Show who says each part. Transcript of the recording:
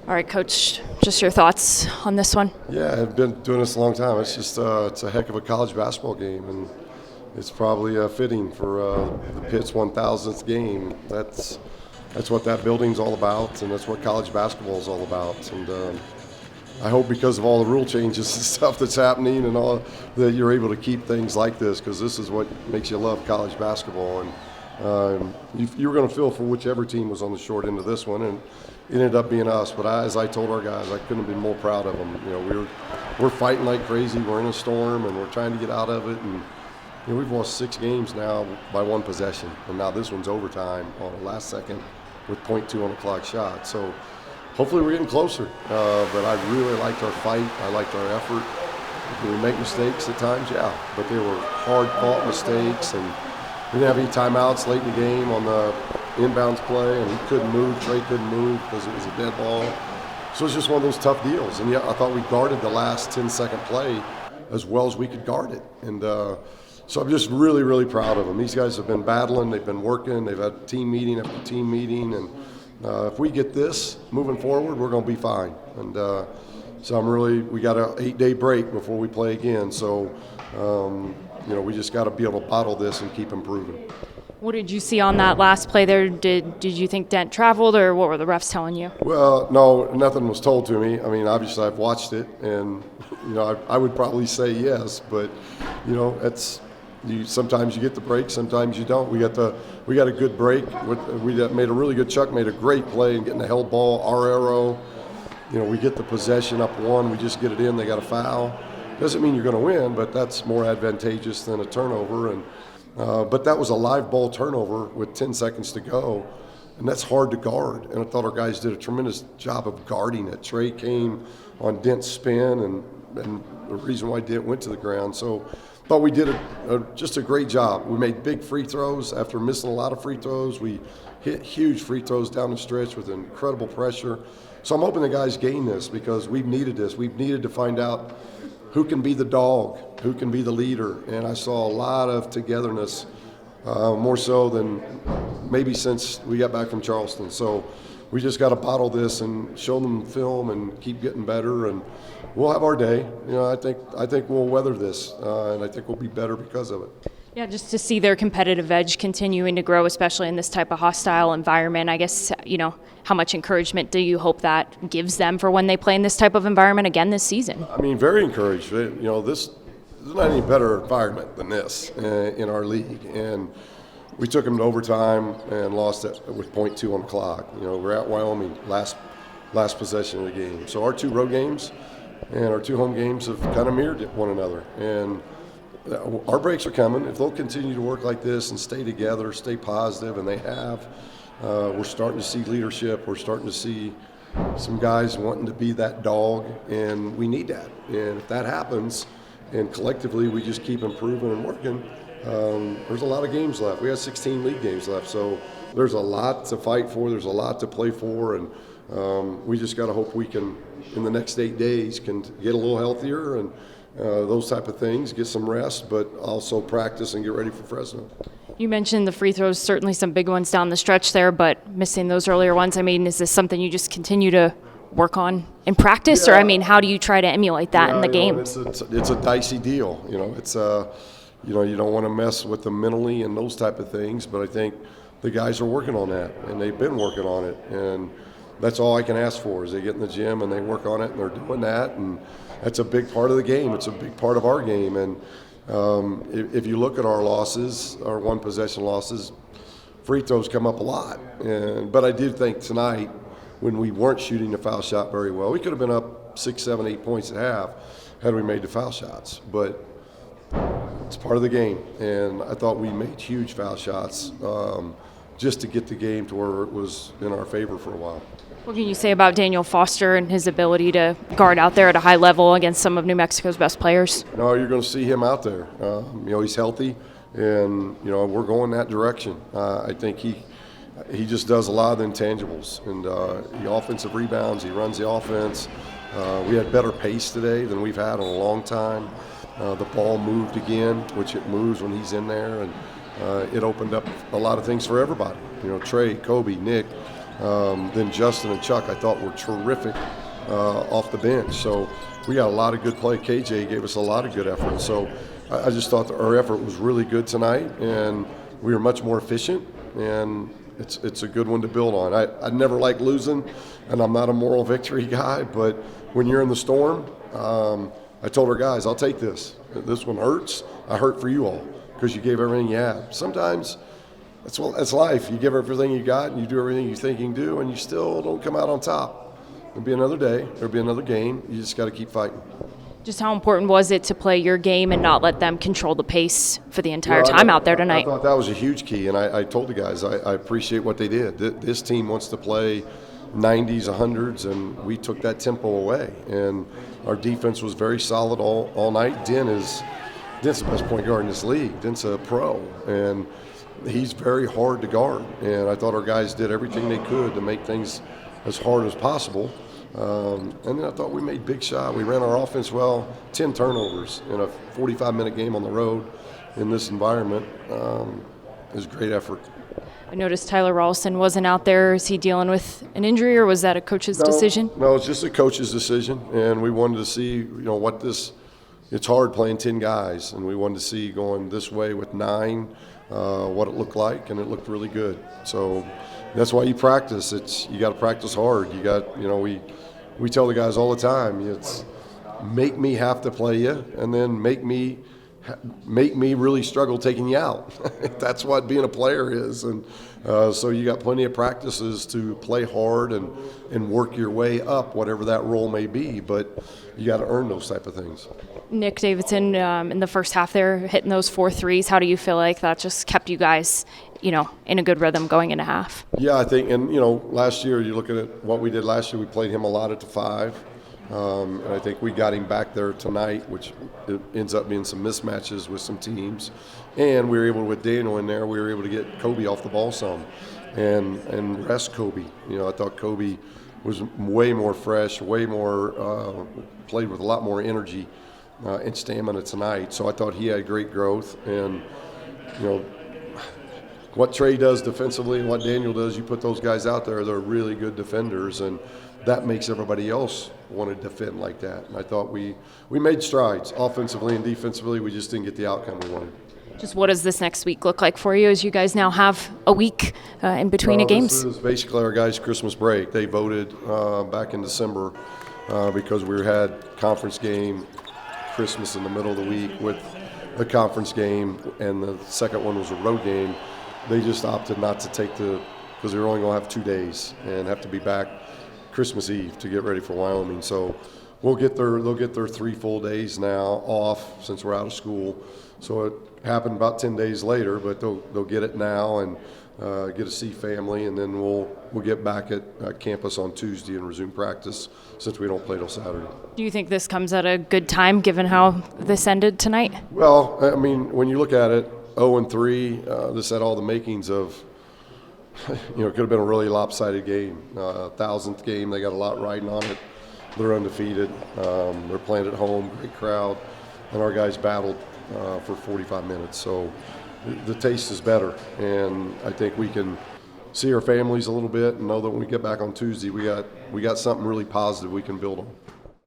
Speaker 1: All right, Coach, just your thoughts on this one.
Speaker 2: Yeah, I've been doing this a long time. It's just it's a heck of a college basketball game, and it's probably fitting for the Pitt's 1,000th game. That's what that building's all about, and that's what college basketball is all about. And I hope because of all the rule changes and stuff that's happening and all that you're able to keep things like this, because this is what makes you love college basketball. And you were going to feel for whichever team was on the short end of this one, and it ended up being us. But as I told our guys, I couldn't have been more proud of them. You know, we're fighting like crazy. We're in a storm, and we're trying to get out of it. And you know, we've lost 6 games now by 1 possession, and now this one's overtime on the last second with .2 on the clock shot. So hopefully we're getting closer. But I really liked our fight. I liked our effort. Did we make mistakes at times? Yeah, but they were hard-fought mistakes, and we didn't have any timeouts late in the game on the inbounds play, and he couldn't move. Trey couldn't move because it was a dead ball. So it's just one of those tough deals. And yeah, I thought we guarded the last 10-second play as well as we could guard it. And so I'm just really, really proud of them. These guys have been battling. They've been working. They've had team meeting after team meeting. And if we get this moving forward, we're going to be fine. And so we got an 8-day break before we play again. So, you know, we just got to be able to bottle this and keep improving.
Speaker 1: What did you see on that last play there? Did you think Dent traveled, or what were the refs telling you?
Speaker 2: Well, no, nothing was told to me. I mean, obviously I've watched it, and, you know, I would probably say yes, but, you know, sometimes you get the break, sometimes you don't. We got a good break. We made a really good. Chuck made a great play in getting the held ball, our arrow. You know, we get the possession up 1, we just get it in, they got a foul. Doesn't mean you're going to win, but that's more advantageous than a turnover. And but that was a live ball turnover with 10 seconds to go, and that's hard to guard. And I thought our guys did a tremendous job of guarding it. Trey came on Dent's spin, and the reason why Dent went to the ground. So I thought we did just a great job. We made big free throws after missing a lot of free throws. We hit huge free throws down the stretch with incredible pressure. So I'm hoping the guys gain this, because we've needed this. We've needed to find out who can be the dog, who can be the leader. And I saw a lot of togetherness, more so than maybe since we got back from Charleston. So we just got to bottle this and show them film and keep getting better, and we'll have our day. You know, I think we'll weather this, and I think we'll be better because of it.
Speaker 1: Yeah, just to see their competitive edge continuing to grow, especially in this type of hostile environment. I guess, you know, how much encouragement do you hope that gives them for when they play in this type of environment again this season?
Speaker 2: I mean, very encouraged. You know, there's not any better environment than this in our league. And we took them to overtime and lost it with .2 on the clock. You know, we're at Wyoming, last possession of the game. So our 2 road games and our 2 home games have kind of mirrored one another. And our breaks are coming. If they'll continue to work like this and stay together, stay positive, and they have, we're starting to see leadership. We're starting to see some guys wanting to be that dog, and we need that. And if that happens, and collectively we just keep improving and working, there's a lot of games left. We have 16 league games left, so there's a lot to fight for. There's a lot to play for, and we just got to hope we can, in the next 8 days, can get a little healthier and those type of things, get some rest, but also practice and get ready for Fresno.
Speaker 1: You mentioned the free throws, certainly some big ones down the stretch there, but missing those earlier ones. I mean, is this something you just continue to work on in practice, or I mean, how do you try to emulate that in the games?
Speaker 2: It's a dicey deal. You know, it's you know, you don't want to mess with them mentally and those type of things, but I think the guys are working on that, and they've been working on it, and that's all I can ask for is they get in the gym and they work on it, and they're doing that, and that's a big part of the game. It's a big part of our game, and if you look at our losses, our 1 possession losses, free throws come up a lot. But I did think tonight, when we weren't shooting the foul shot very well, we could have been up 6, 7, 8 points at half had we made the foul shots. But it's part of the game, and I thought we made huge foul shots just to get the game to where it was in our favor for a while.
Speaker 1: What can you say about Daniel Foster and his ability to guard out there at a high level against some of New Mexico's best players?
Speaker 2: No, you're going to see him out there. You know, he's healthy, and, you know, we're going that direction. I think he just does a lot of the intangibles, and the offensive rebounds, he runs the offense. We had better pace today than we've had in a long time. The ball moved again, which it moves when he's in there, and it opened up a lot of things for everybody. You know, Trey, Kobe, Nick, Then Justin and Chuck, I thought, were terrific off the bench. So we got a lot of good play. KJ gave us a lot of good effort. So I just thought that our effort was really good tonight, and we were much more efficient, and it's a good one to build on. I never like losing, and I'm not a moral victory guy, but when you're in the storm, I told our guys, I'll take this. This one hurts. I hurt for you all because you gave everything you had. Sometimes that's life. You give everything you got, and you do everything you think you can do, and you still don't come out on top. There'll be another day. There'll be another game. You just got to keep fighting.
Speaker 1: Just how important was it to play your game and not let them control the pace for the entire time out there tonight?
Speaker 2: I thought that was a huge key, and I told the guys I appreciate what they did. This team wants to play 90s, 100s, and we took that tempo away. And our defense was very solid all night. Dent's the best point guard in this league. Dent's a pro, and he's very hard to guard. And I thought our guys did everything they could to make things as hard as possible. And then I thought we made big shots. We ran our offense well. 10 turnovers in a 45-minute game on the road in this environment is great effort.
Speaker 1: I noticed Tyler Ralston wasn't out there. Is he dealing with an injury, or was that a coach's decision?
Speaker 2: No, it's just a coach's decision, and we wanted to see, it's hard playing 10 guys, and we wanted to see going this way with 9 what it looked like, and it looked really good. So that's why you practice. You got to practice hard. We tell the guys all the time, it's make me have to play you, and then make me really struggle taking you out. That's what being a player is. And so you got plenty of practices to play hard and work your way up, whatever that role may be. But you got to earn those type of things.
Speaker 1: Nick Davidson in the first half there, hitting those 4 threes. How do you feel like that just kept you guys, in a good rhythm going into half?
Speaker 2: Yeah, I think, and last year, you're looking at what we did last year. We played him a lot at the 5. And I think we got him back there tonight, which it ends up being some mismatches with some teams. And we were able, with Daniel in there, we were able to get Kobe off the ball some and rest Kobe. I thought Kobe was way more fresh, way more played with a lot more energy and stamina tonight. So I thought he had great growth. And, what Trey does defensively and what Daniel does, you put those guys out there, they're really good defenders, and that makes everybody else want to defend like that. And I thought we made strides offensively and defensively. We just didn't get the outcome we wanted.
Speaker 1: Just what does this next week look like for you as you guys now have a week in between games?
Speaker 2: This is basically our guys' Christmas break. They voted back in December because we had conference game, Christmas in the middle of the week with the conference game, and the second one was a road game. They just opted not to take because they were only going to have 2 days and have to be back Christmas Eve to get ready for Wyoming. So they'll get their 3 full days now off since we're out of school. So it happened about 10 days later, but they'll get it now and get to see family, and then we'll get back at campus on Tuesday and resume practice since we don't play till Saturday.
Speaker 1: Do you think this comes at a good time given how this ended tonight?
Speaker 2: Well, I mean, when you look at it, 0-3, this had all the makings of, it could have been a really lopsided game. 1,000th game, they got a lot riding on it. They're undefeated. They're playing at home, great crowd, and our guys battled for 45 minutes. So the taste is better, and I think we can see our families a little bit and know that when we get back on Tuesday, we got something really positive we can build on.